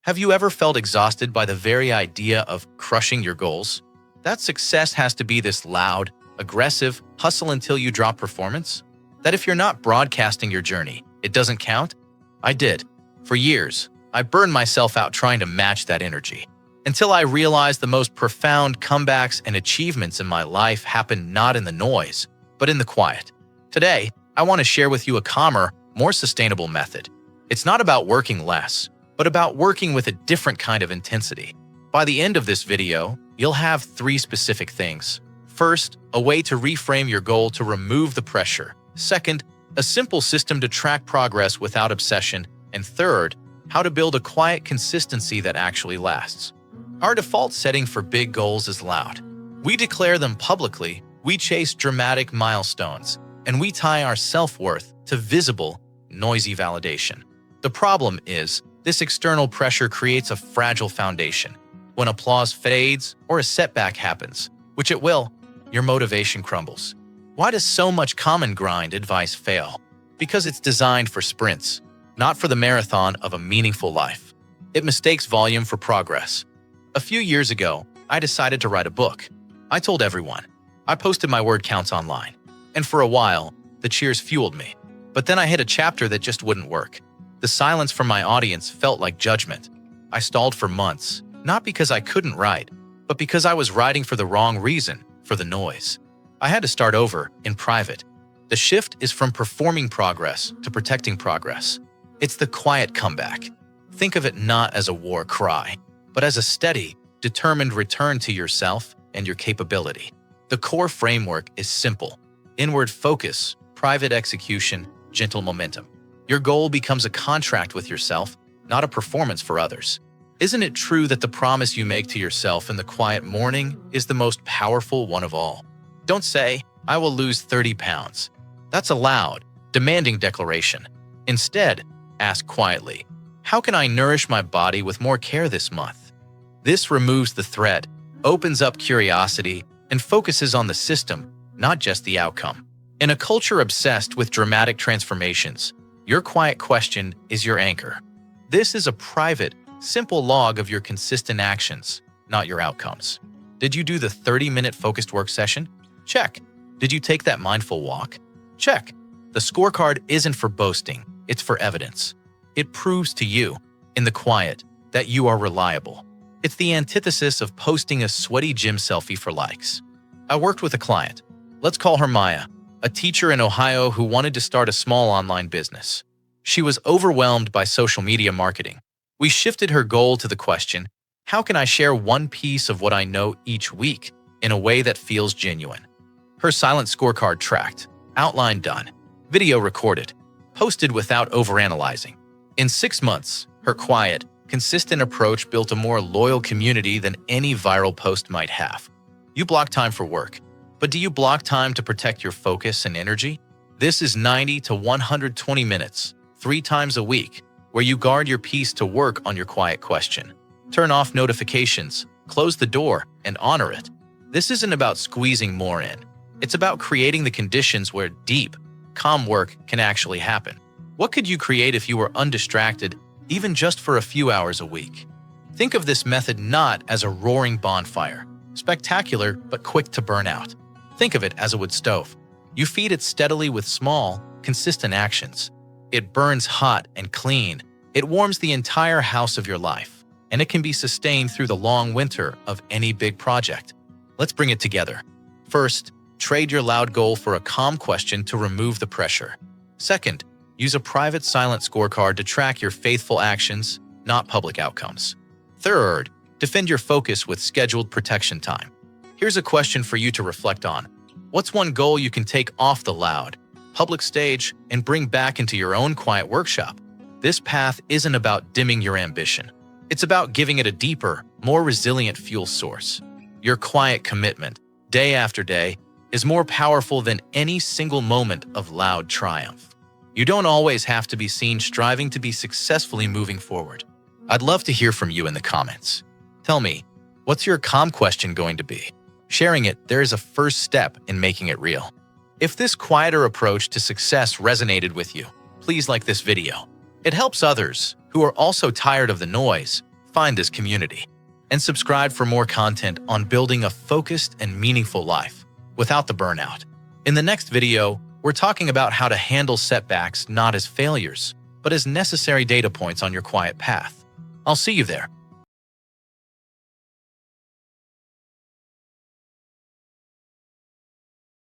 Have you ever felt exhausted by the very idea of crushing your goals? That success has to be this loud, aggressive, hustle until you drop performance? That if you're not broadcasting your journey, it doesn't count? I did. For years, I burned myself out trying to match that energy. Until I realized the most profound comebacks and achievements in my life happen not in the noise, but in the quiet. Today, I want to share with you a calmer, more sustainable method. It's not about working less, but about working with a different kind of intensity. By the end of this video, you'll have 3 specific things. First, a way to reframe your goal to remove the pressure. Second, a simple system to track progress without obsession. And third, how to build a quiet consistency that actually lasts. Our default setting for big goals is loud. We declare them publicly, we chase dramatic milestones, and we tie our self-worth to visible, noisy validation. The problem is, this external pressure creates a fragile foundation. When applause fades or a setback happens, which it will, your motivation crumbles. Why does so much common grind advice fail? Because it's designed for sprints, not for the marathon of a meaningful life. It mistakes volume for progress. A few years ago, I decided to write a book. I told everyone. I posted my word counts online. And for a while, the cheers fueled me. But then I hit a chapter that just wouldn't work. The silence from my audience felt like judgment. I stalled for months, not because I couldn't write, but because I was writing for the wrong reason, for the noise. I had to start over, in private. The shift is from performing progress to protecting progress. It's the quiet comeback. Think of it not as a war cry, but as a steady, determined return to yourself and your capability. The core framework is simple. Inward focus, private execution, gentle momentum. Your goal becomes a contract with yourself, not a performance for others. Isn't it true that the promise you make to yourself in the quiet morning is the most powerful one of all? Don't say, "I will lose 30 pounds." That's a loud, demanding declaration. Instead, ask quietly, "How can I nourish my body with more care this month?" This removes the threat, opens up curiosity, and focuses on the system, not just the outcome. In a culture obsessed with dramatic transformations, your quiet question is your anchor. This is a private, simple log of your consistent actions, not your outcomes. Did you do the 30-minute focused work session? Check. Did you take that mindful walk? Check. The scorecard isn't for boasting, it's for evidence. It proves to you, in the quiet, that you are reliable. It's the antithesis of posting a sweaty gym selfie for likes. I worked with a client. Let's call her Maya, a teacher in Ohio who wanted to start a small online business. She was overwhelmed by social media marketing. We shifted her goal to the question, how can I share one piece of what I know each week in a way that feels genuine? Her silent scorecard tracked, outline done, video recorded, posted without overanalyzing. In 6 months, her quiet, consistent approach built a more loyal community than any viral post might have. You block time for work, but do you block time to protect your focus and energy? This is 90 to 120 minutes, 3 times a week, where you guard your peace to work on your quiet question. Turn off notifications, close the door, and honor it. This isn't about squeezing more in. It's about creating the conditions where deep, calm work can actually happen. What could you create if you were undistracted, even just for a few hours a week? Think of this method not as a roaring bonfire, spectacular but quick to burn out. Think of it as a wood stove. You feed it steadily with small, consistent actions. It burns hot and clean. It warms the entire house of your life, and it can be sustained through the long winter of any big project. Let's bring it together. First, trade your loud goal for a calm question to remove the pressure. Second, use a private silent scorecard to track your faithful actions, not public outcomes. Third, defend your focus with scheduled protection time. Here's a question for you to reflect on. What's one goal you can take off the loud, public stage and bring back into your own quiet workshop? This path isn't about dimming your ambition. It's about giving it a deeper, more resilient fuel source. Your quiet commitment, day after day, is more powerful than any single moment of loud triumph. You don't always have to be seen striving to be successfully moving forward. I'd love to hear from you in the comments. Tell me, what's your calm question going to be? Sharing it, there is a first step in making it real. If this quieter approach to success resonated with you, please like this video. It helps others, who are also tired of the noise, find this community and subscribe for more content on building a focused and meaningful life without the burnout. In the next video, we're talking about how to handle setbacks not as failures, but as necessary data points on your quiet path. I'll see you there.